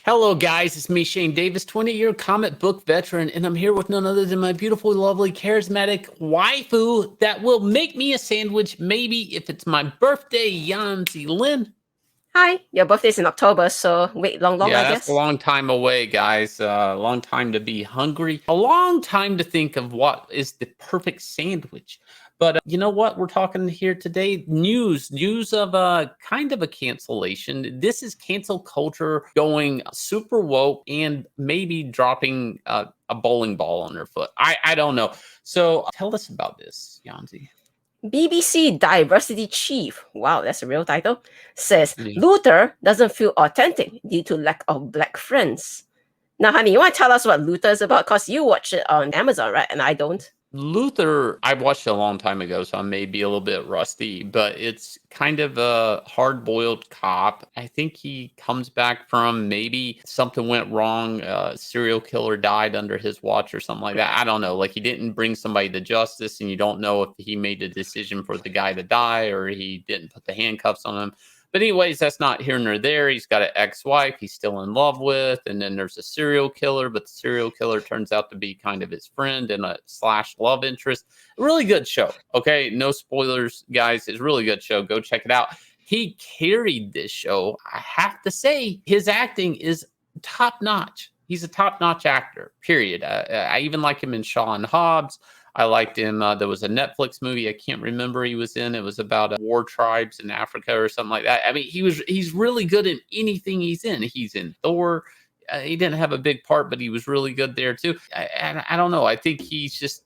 Hello, guys. It's me, Shane Davis, 20-year comic book veteran, and I'm here with none other than my beautiful, lovely, charismatic waifu that will make me a sandwich, maybe if it's my birthday, Yanzi Lynn. Hi, your birthday's in October, so wait long, I Yeah, guess. that's a long time away, guys. A long time to be hungry. A long time to think of what is the perfect sandwich. But you know what? We're talking here today. News of kind of a cancellation. This is cancel culture going super woke and maybe dropping a bowling ball on their foot. I don't know. So tell us about this, Yanzi. BBC Diversity Chief, wow, that's a real title, says Yeah. Luther doesn't feel authentic due to lack of black friends. Now, honey, you want to tell us what Luther is about? Because you watch it on Amazon, right? And I don't. Luther, I watched it a long time ago, so I may be a little bit rusty, but it's kind of a hard boiled cop. I think he comes back from maybe something went wrong. A serial killer died under his watch or something like that. I don't know. Like he didn't bring somebody to justice, and you don't know if he made a decision for the guy to die or he didn't put the handcuffs on him. But anyways, that's not here nor there. He's got an ex-wife he's still in love with, and then there's a serial killer, but the serial killer turns out to be kind of his friend and a slash love interest. Really good show. Okay, no spoilers, guys. It's a really good show. Go check it out. He carried this show. I have to say, his acting is top notch. He's a top notch actor. Period. I even like him in Shaw and Hobbs. I liked him. There was a Netflix movie I can't remember he was in. It was about war tribes in Africa or something like that. I mean, he's really good in anything he's in. He's in Thor. He didn't have a big part, but he was really good there too. I don't know. I think he's just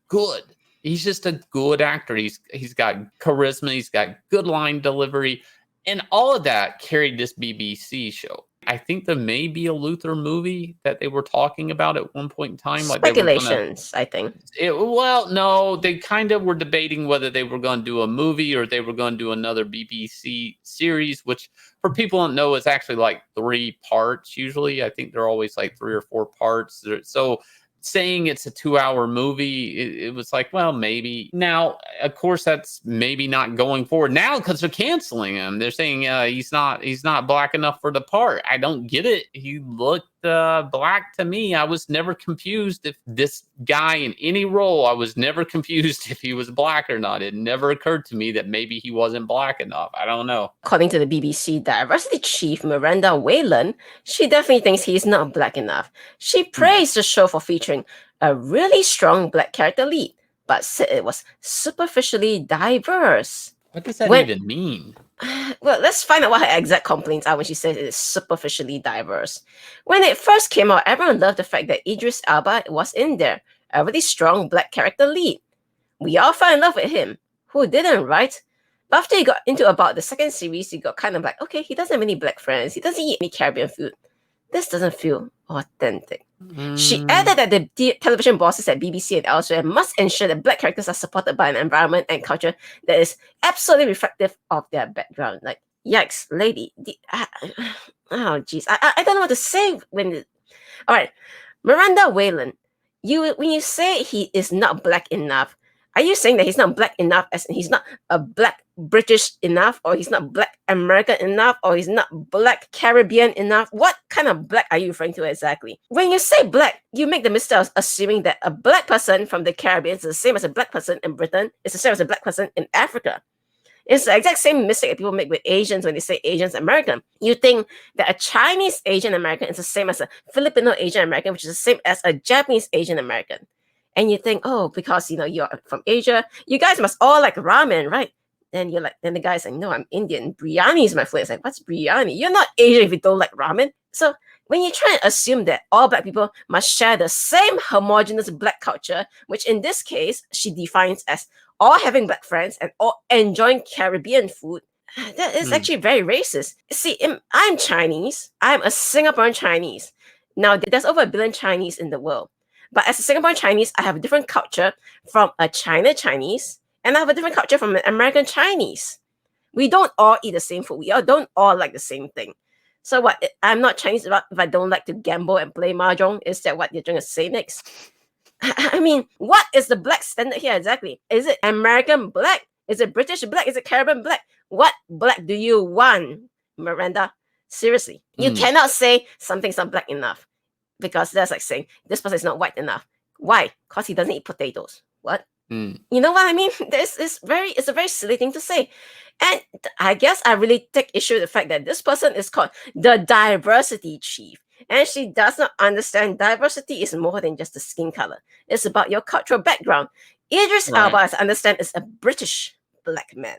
good. He's just a good actor. He's got charisma. He's got good line delivery, and all of that carried this BBC show. I think there may be a Luther movie that they were talking about at one point in time. Like they were gonna, Speculations, I think. well, no, they kind of were debating whether they were going to do a movie or they were going to do another BBC series, which for people who don't know is actually like 3 parts usually. I think they're always like 3 or 4 parts. So saying it's a 2-hour movie, it was like, well, maybe. Now, of course, that's maybe not going forward now because they're canceling him. They're saying he's not black enough for the part. I don't get it. He looked black to me. I was never confused if this guy in any role, I was never confused if he was black or not. It never occurred to me that maybe he wasn't black enough. I don't know. According to the BBC Diversity Chief Miranda Wayland, she definitely thinks he's not black enough. She praised the show for featuring a really strong black character lead, but said it was superficially diverse. What does that even mean? Well, let's find out what her exact complaints are when she says it is superficially diverse. When it first came out, everyone loved the fact that Idris Elba was in there, a really strong black character lead. We all fell in love with him. Who didn't, right? But after he got into about the second series, he got kind of like, okay, he doesn't have any black friends. He doesn't eat any Caribbean food. This doesn't feel authentic. She added that the television bosses at BBC and elsewhere must ensure that black characters are supported by an environment and culture that is absolutely reflective of their background. Like, yikes, lady. Oh, jeez. I don't know what to say when... All right, Miranda Wayland, when you say he is not black enough, are you saying that he's not black enough as in he's not a black British enough, or he's not black American enough, or he's not black Caribbean enough? What kind of black are you referring to exactly? When you say black, you make the mistake of assuming that a black person from the Caribbean is the same as a black person in Britain, is the same as a black person in Africa. It's the exact same mistake that people make with Asians when they say Asians American. You think that a Chinese Asian American is the same as a Filipino Asian American, which is the same as a Japanese Asian American. And you think, oh, because you're from Asia, you guys must all like ramen, right? Then you're like, then the guy's like, no, I'm Indian. Biryani is my flavor. It's like, what's biryani? You're not Asian if you don't like ramen. So when you try and assume that all black people must share the same homogeneous black culture, which in this case she defines as all having black friends and all enjoying Caribbean food, that is actually very racist. See, I'm Chinese. I'm a Singaporean Chinese. Now, there's over 1 billion Chinese in the world. But as a Singaporean Chinese, I have a different culture from a China Chinese, and I have a different culture from an American Chinese. We don't all eat the same food. We all don't all like the same thing. So what? I'm not Chinese if I don't like to gamble and play mahjong. Is that what you're trying to say next? I mean, what is the black standard here exactly? Is it American black? Is it British black? Is it Caribbean black? What black do you want, Miranda? Seriously. You cannot say something's not black enough because that's like saying this person is not white enough. Why? Because he doesn't eat potatoes. What? You know what I mean? It's a very silly thing to say. And I guess I really take issue with the fact that this person is called the Diversity Chief. And she does not understand diversity is more than just the skin color. It's about your cultural background. Idris Elba, as I understand, is a British black man.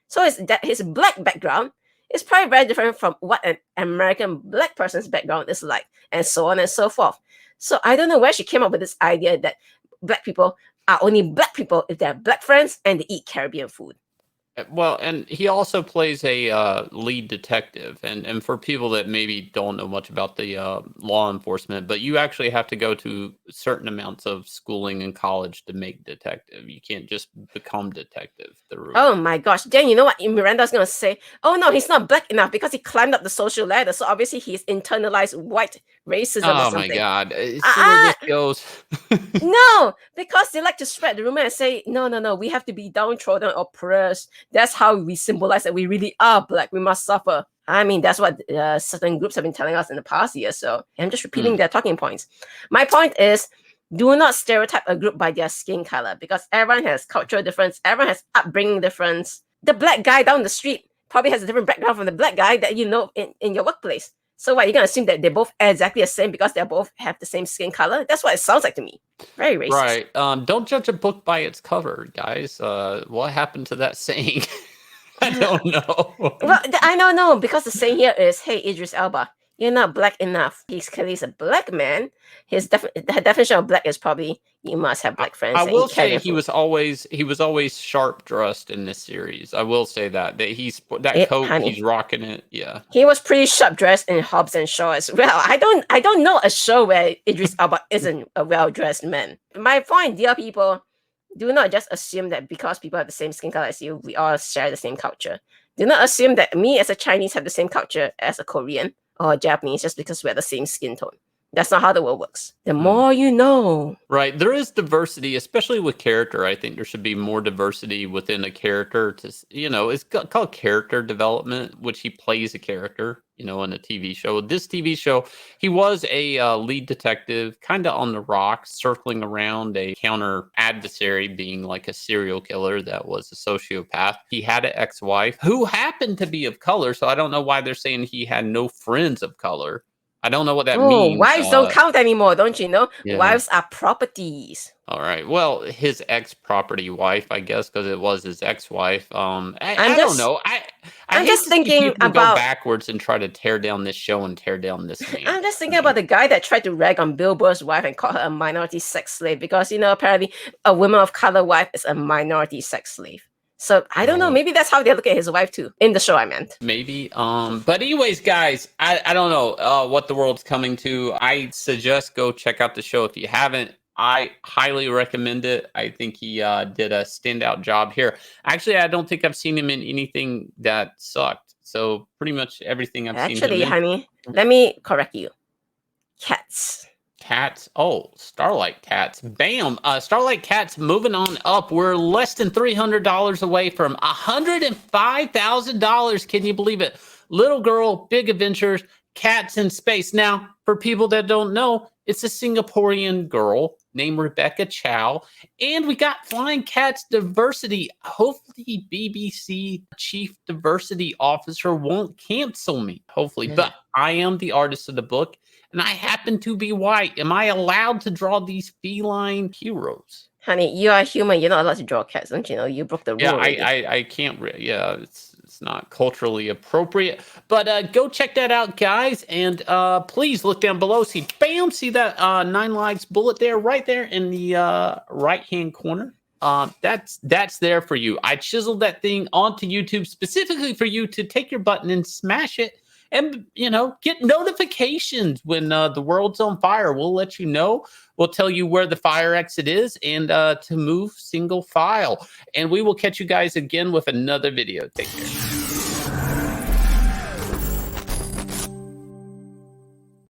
So his black background is probably very different from what an American black person's background is like, and so on and so forth. So I don't know where she came up with this idea that black people are only black people if they have black friends and they eat Caribbean food. Well, and he also plays a lead detective, and for people that maybe don't know much about the law enforcement, but you actually have to go to certain amounts of schooling in college to make detective. You can't just become detective through. Oh my gosh! Then you know what Miranda's gonna say? Oh no, he's not black enough because he climbed up the social ladder. So obviously he's internalized white racism or something. Oh my God! See where this goes. No, because they like to spread the rumor and say, no, we have to be downtrodden, oppressed. That's how we symbolize that we really are black. We must suffer. I mean, that's what certain groups have been telling us in the past year. So I'm just repeating their talking points. My point is, do not stereotype a group by their skin color because everyone has cultural difference. Everyone has upbringing difference. The black guy down the street probably has a different background from the black guy that you know in your workplace. So what, you're going to assume that they both exactly the same because they both have the same skin color? That's what it sounds like to me. Very racist. Right. Don't judge a book by its cover, guys. What happened to that saying? I don't know. Well, I don't know because the saying here is, hey, Idris Elba, you're not black enough. He's clearly a black man. The definition of black is probably you must have black friends. I will say he was always sharp dressed in this series. I will say that coat, honey, he's rocking it. Yeah, he was pretty sharp dressed in Hobbs and Shaw as well. I don't know a show where Idris Elba isn't a well dressed man. My point, dear people, do not just assume that because people have the same skin color as you, we all share the same culture. Do not assume that me as a Chinese have the same culture as a Korean or Japanese just because we have the same skin tone. That's not how the world works. The more you know. Right. There is diversity, especially with character. I think there should be more diversity within a character to, it's called character development, which he plays a character, in a TV show. This TV show, he was a lead detective, kind of on the rocks, circling around a counter adversary, being like a serial killer that was a sociopath. He had an ex-wife who happened to be of color. So I don't know why they're saying he had no friends of color. I don't know what that means. Wives don't count anymore, don't you know? Yeah. Wives are properties. All right. Well, his ex-property wife, I guess, because it was his ex-wife. I don't know. I'm just thinking about go backwards and try to tear down this show and tear down this man. I'm just thinking about the guy that tried to rag on Bill Burr's wife and call her a minority sex slave because apparently a woman of color wife is a minority sex slave. So I don't know. Maybe that's how they look at his wife too. In the show, I meant. Maybe. But anyways, guys, I don't know what the world's coming to. I suggest go check out the show if you haven't. I highly recommend it. I think he did a standout job here. Actually, I don't think I've seen him in anything that sucked. So pretty much everything I've seen him in. Actually, honey, let me correct you. Cats. Cats. Oh, Starlight Cats. Bam. Starlight Cats moving on up. We're less than $300 away from $105,000. Can you believe it? Little girl, big adventures, cats in space. Now, for people that don't know, it's a Singaporean girl named Rebecca Chow. And we got Flying Cats Diversity. Hopefully, BBC Chief Diversity Officer won't cancel me. Hopefully. But I am the artist of the book. And I happen to be white. Am I allowed to draw these feline heroes? Honey, you are human. You're not allowed to draw cats, don't you know? You broke the rule. Yeah, I can't. Yeah, it's not culturally appropriate. But go check that out, guys. And please look down below. See that 9 lives bullet there, right there in the right-hand corner. That's there for you. I chiseled that thing onto YouTube specifically for you to take your button and smash it. And, get notifications when the world's on fire. We'll let you know. We'll tell you where the fire exit is and to move single file. And we will catch you guys again with another video. Take care.